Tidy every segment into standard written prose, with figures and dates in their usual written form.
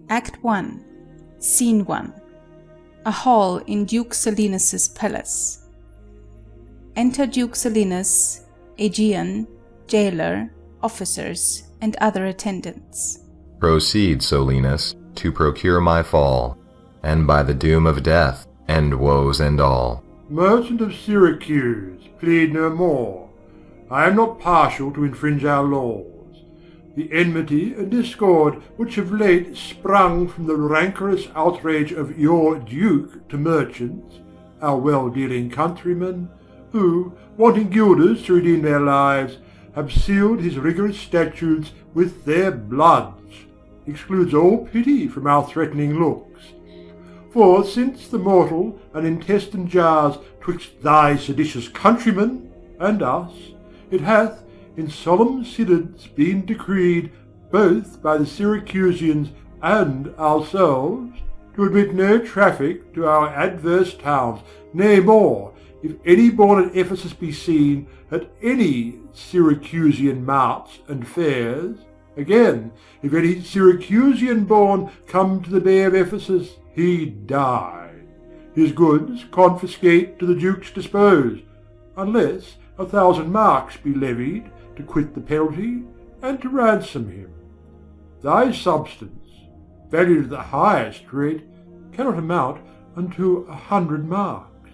Act 1, Scene 1. A hall in Duke Silenus's palace. Enter Duke Silenus, Aegeon, jailer, officers, and other attendants. Proceed, Silenus, to procure my fall, and by the doom of death, end woes and all. Merchant of Syracuse, plead no more. I am not partial to infringe our laws. The enmity and discord which have late sprung from the rancorous outrage of your Duke to merchants, our well-dealing countrymen, who, wanting guilders to redeem their lives, have sealed his rigorous statutes with their bloods, excludes all pity from our threatening looks. For since the mortal and intestine jars twixt thy seditious countrymen and us, it hath in solemn synods been decreed, both by the Syracusians and ourselves, to admit no traffic to our adverse towns. Nay more, if any born at Ephesus be seen at any Syracusian marts and fairs, again, if any Syracusian born come to the Bay of Ephesus, he die. His goods confiscate to the Duke's dispose, unless 1,000 marks be levied to quit the penalty and to ransom him. Thy substance, valued at the highest rate, cannot amount unto 100 marks.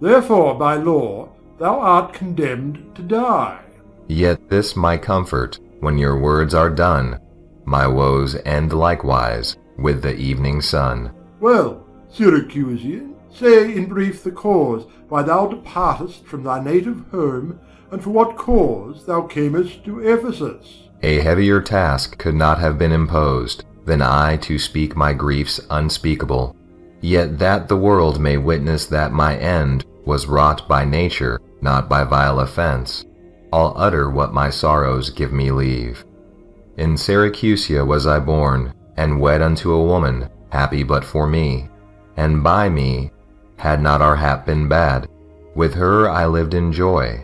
Therefore, by law, thou art condemned to die. Yet this my comfort, when your words are done, my woes end likewise with the evening sun. Well, Syracusian, say in brief the cause why thou departest from thy native home, and for what cause thou camest to Ephesus. A heavier task could not have been imposed than I to speak my griefs unspeakable, yet that the world may witness that my end was wrought by nature, not by vile offense, I'll utter what my sorrows give me leave. In Syracusia was I born, and wed unto a woman, happy but for me, and by me, had not our hap been bad, with her I lived in joy.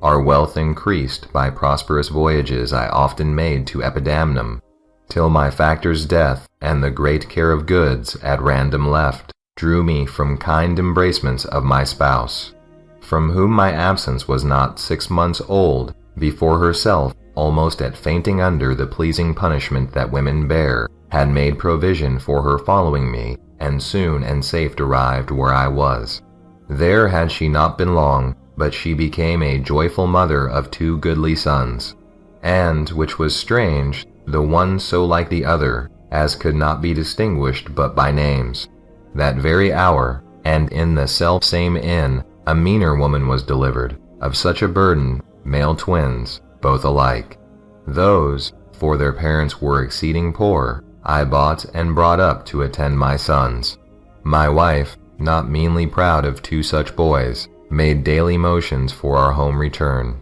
Our wealth increased by prosperous voyages I often made to Epidamnum, till my factor's death and the great care of goods at random left drew me from kind embracements of my spouse, from whom my absence was not 6 months old, before herself, almost at fainting under the pleasing punishment that women bear, had made provision for her following me, and soon and safe arrived where I was. There had she not been long, but she became a joyful mother of 2 goodly sons, and, which was strange, the one so like the other, as could not be distinguished but by names. That very hour, and in the self-same inn, a meaner woman was delivered, of such a burden, male twins, both alike. Those, for their parents were exceeding poor, I bought and brought up to attend my sons. My wife, not meanly proud of 2 such boys, made daily motions for our home return.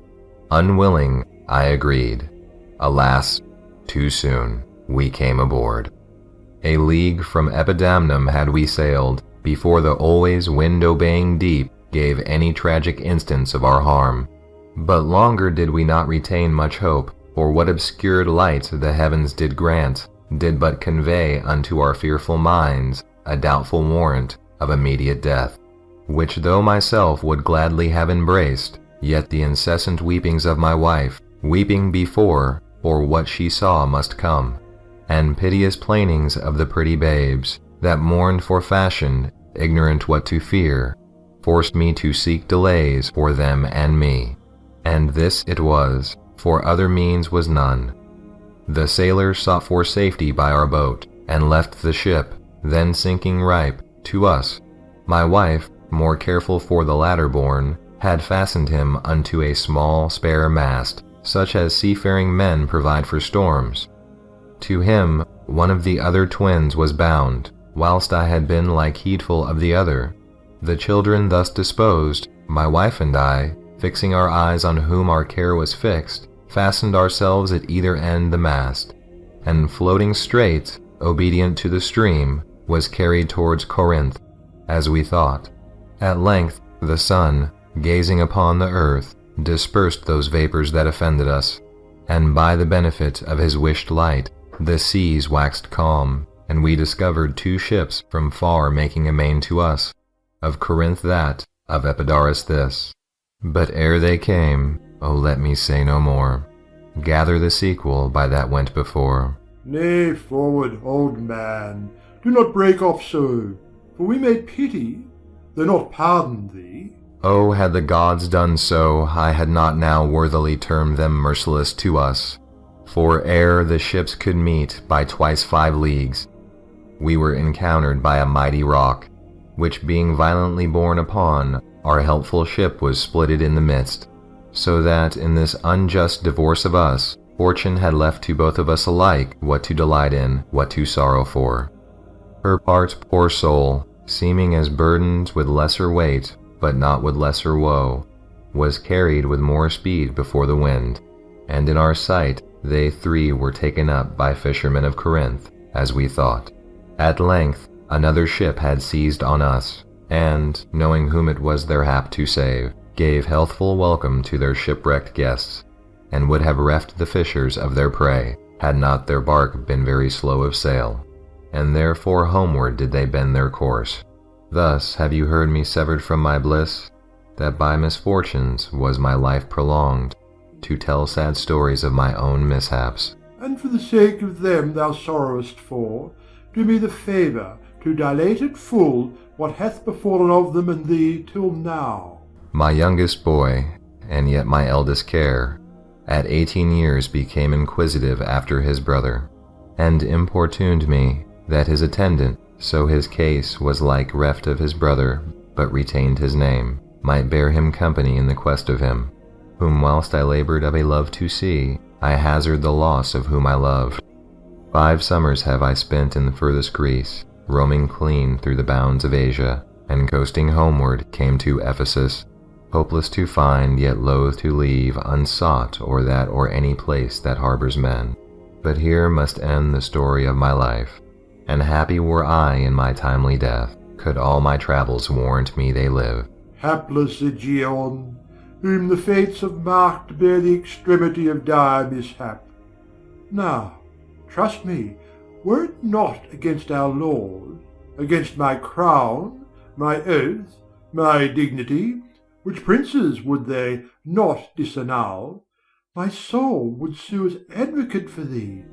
Unwilling, I agreed. Alas, too soon, we came aboard. A league from Epidamnum had we sailed, before the always wind-obeying deep gave any tragic instance of our harm. But longer did we not retain much hope, for what obscured light the heavens did grant, did but convey unto our fearful minds a doubtful warrant of immediate death, which though myself would gladly have embraced, yet the incessant weepings of my wife, weeping before, for what she saw must come, and piteous plainings of the pretty babes, that mourned for fashion, ignorant what to fear, forced me to seek delays for them and me. And this it was, for other means was none. The sailors sought for safety by our boat, and left the ship, then sinking ripe, to us. My wife, more careful for the latter born, had fastened him unto a small spare mast, such as seafaring men provide for storms. To him one of the other twins was bound, whilst I had been like heedful of the other. The children thus disposed, my wife and I, fixing our eyes on whom our care was fixed, fastened ourselves at either end the mast, and floating straight, obedient to the stream, was carried towards Corinth, as we thought. At length the sun, gazing upon the earth, dispersed those vapors that offended us, and by the benefit of his wished light, the seas waxed calm, and we discovered 2 ships from far making amain to us, of Corinth that, of Epidaurus this. But ere they came, oh let me say no more, gather the sequel by that went before. Nay, forward, old man, do not break off so, for we may pity, though not pardon thee. Oh, had the gods done so, I had not now worthily termed them merciless to us. For ere the ships could meet by twice 5 leagues, we were encountered by a mighty rock, which being violently borne upon, our helpful ship was splitted in the midst, so that in this unjust divorce of us, fortune had left to both of us alike what to delight in, what to sorrow for. Her part, poor soul, seeming as burdened with lesser weight, but not with lesser woe, was carried with more speed before the wind, and in our sight they 3 were taken up by fishermen of Corinth, as we thought. At length another ship had seized on us, and, knowing whom it was their hap to save, gave healthful welcome to their shipwrecked guests, and would have reft the fishers of their prey, had not their bark been very slow of sail, and therefore homeward did they bend their course. Thus have you heard me severed from my bliss, that by misfortunes was my life prolonged, to tell sad stories of my own mishaps. And for the sake of them thou sorrowest for, do me the favour to dilate at full what hath befallen of them and thee till now. My youngest boy, and yet my eldest care, at 18 years became inquisitive after his brother, and importuned me that his attendant, so his case was like reft of his brother, but retained his name, might bear him company in the quest of him, whom whilst I laboured of a love to see, I hazard the loss of whom I loved. 5 summers have I spent in the furthest Greece, roaming clean through the bounds of Asia, and coasting homeward came to Ephesus, hopeless to find, yet loath to leave unsought or that or any place that harbours men. But here must end the story of my life, and happy were I in my timely death, could all my travels warrant me they live. Hapless Aegeon, whom the fates have marked to bear the extremity of dire mishap. Now, trust me, were it not against our laws, against my crown, my oath, my dignity, which princes would they not disannul, my soul would sue as advocate for thee.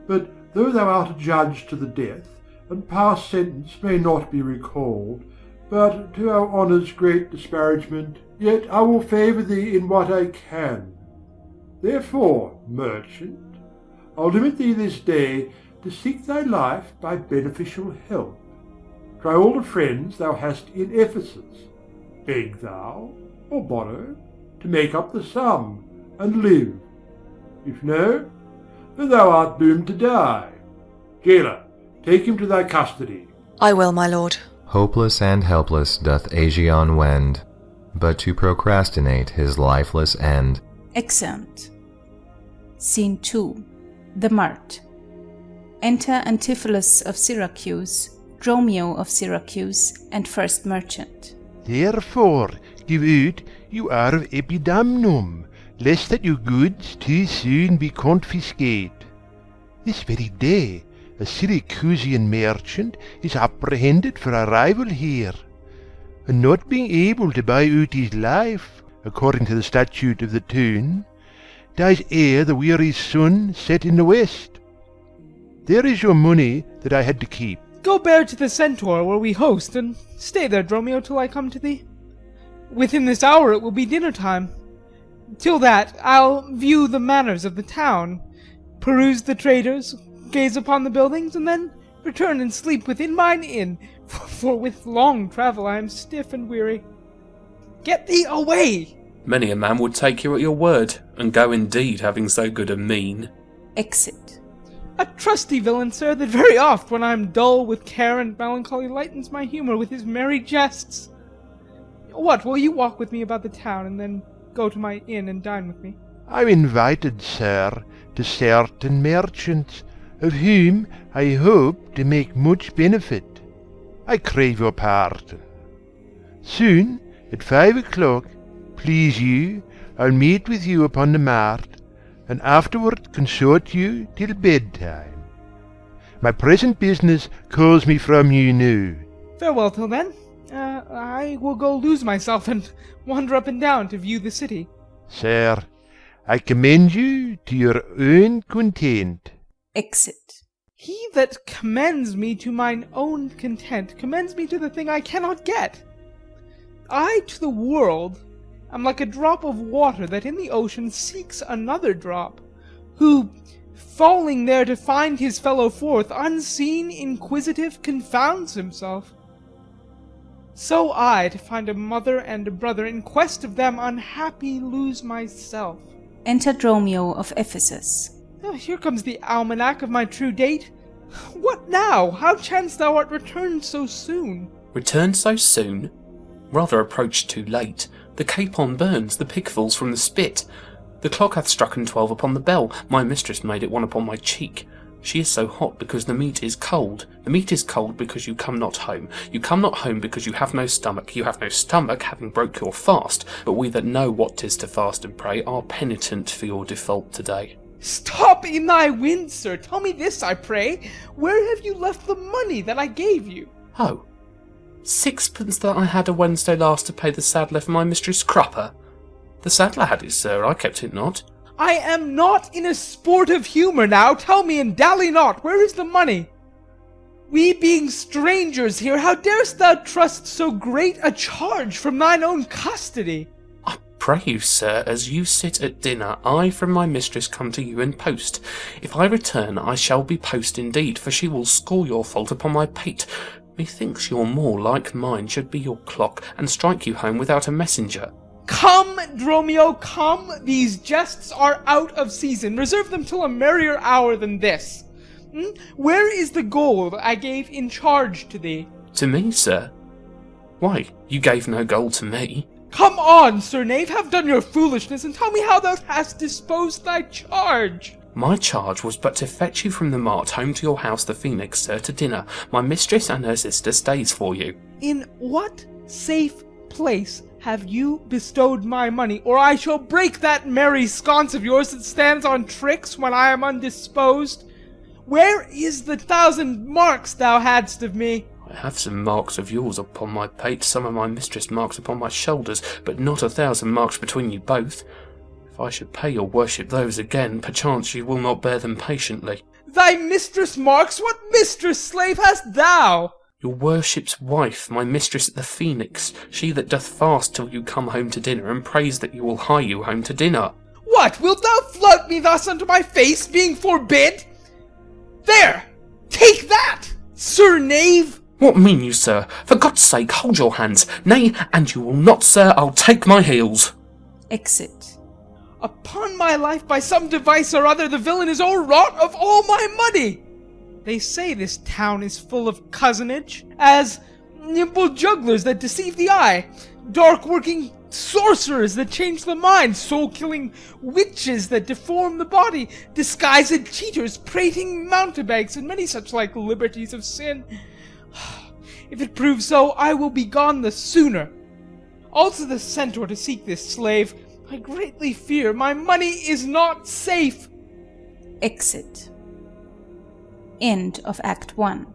But though thou art adjudged to the death, and past sentence may not be recalled, but to our honour's great disparagement, yet I will favour thee in what I can. Therefore, merchant, I'll limit thee this day to seek thy life by beneficial help. Try all the friends thou hast in Ephesus. Beg thou, or borrow, to make up the sum, and live. If no, then thou art doomed to die. Jailer, take him to thy custody. I will, my lord. Hopeless and helpless doth Aegeon wend, but to procrastinate his lifeless end. Exeunt. Scene 2. The Mart. Enter Antipholus of Syracuse, Dromio of Syracuse, and first merchant. Therefore give out you are of Epidamnum, lest that your goods too soon be confiscate. This very day a Syracusian merchant is apprehended for arrival here, and not being able to buy out his life, according to the statute of the town, dies ere the weary sun set in the west. There is your money that I had to keep. Go bear to the Centaur where we host, and stay there, Dromio, till I come to thee. Within this hour it will be dinner time. Till that I'll view the manners of the town, peruse the traders, gaze upon the buildings, and then return and sleep within mine inn, for with long travel I am stiff and weary. Get thee away! Many a man would take you at your word, and go indeed, having so good a mien. Exit. A trusty villain, sir, that very oft, when I am dull with care and melancholy, lightens my humour with his merry jests. What, will you walk with me about the town, and then go to my inn and dine with me? I'm invited, sir, to certain merchants, of whom I hope to make much benefit. I crave your pardon. Soon, at 5 o'clock, please you, I'll meet with you upon the mart, and afterward consort you till bedtime. My present business calls me from you now. Farewell till then. I will go lose myself and wander up and down to view the city. Sir, I commend you to your own content. Exit. He that commends me to mine own content commends me to the thing I cannot get. I to the world am like a drop of water that in the ocean seeks another drop, who, falling there to find his fellow forth, unseen, inquisitive, confounds himself. So I, to find a mother and a brother, in quest of them unhappy lose myself. Enter Dromio of Ephesus. Here comes the almanac of my true date. What now? How chance thou art returned so soon? Returned so soon? Rather approached too late. The capon burns, the pig falls from the spit. The clock hath strucken 12 upon the bell. My mistress made it 1 upon my cheek. She is so hot because the meat is cold. The meat is cold because you come not home. You come not home because you have no stomach. You have no stomach, having broke your fast. But we that know what 'tis to fast and pray are penitent for your default today. Stop in thy wind, sir. Tell me this, I pray. Where have you left the money that I gave you? Oh, 6pence that I had a Wednesday last to pay the saddler for my mistress Crupper. The saddler had it, sir. I kept it not. I am not in a sportive humour now. Tell me and dally not. Where is the money? We being strangers here, how darest thou trust so great a charge from thine own custody? I pray you, sir, as you sit at dinner, I from my mistress come to you in post. If I return, I shall be post indeed, for she will score your fault upon my pate. Methinks your more like mine should be your clock, and strike you home without a messenger. Come, Dromio, come. These jests are out of season. Reserve them till a merrier hour than this. Where is the gold I gave in charge to thee? To me, sir? Why, you gave no gold to me. Come on, sir knave, have done your foolishness, and tell me how thou hast disposed thy charge. My charge was but to fetch you from the mart home to your house the Phoenix, sir, to dinner. My mistress and her sister stays for you. In what safe place have you bestowed my money, or I shall break that merry sconce of yours that stands on tricks when I am undisposed? Where is the 1,000 marks thou hadst of me? I have some marks of yours upon my pate, some of my mistress marks upon my shoulders, but not 1,000 marks between you both. If I should pay your worship those again, perchance you will not bear them patiently. Thy mistress marks? What mistress, slave, hast thou? Your worship's wife, my mistress at the Phoenix, she that doth fast till you come home to dinner, and prays that you will hie you home to dinner. What, wilt thou flout me thus unto my face, being forbid? There! Take that, sir knave! What mean you, sir? For God's sake, hold your hands. Nay, and you will not, sir. I'll take my heels. Exit. Upon my life, by some device or other, the villain is o'erwrought of all my money. They say this town is full of cozenage, as nimble jugglers that deceive the eye, dark-working sorcerers that change the mind, soul-killing witches that deform the body, disguised cheaters, prating mountebanks, and many such like liberties of sin. If it prove so, I will be gone the sooner. Also the centaur to seek this slave. I greatly fear my money is not safe. Exit. End of Act 1.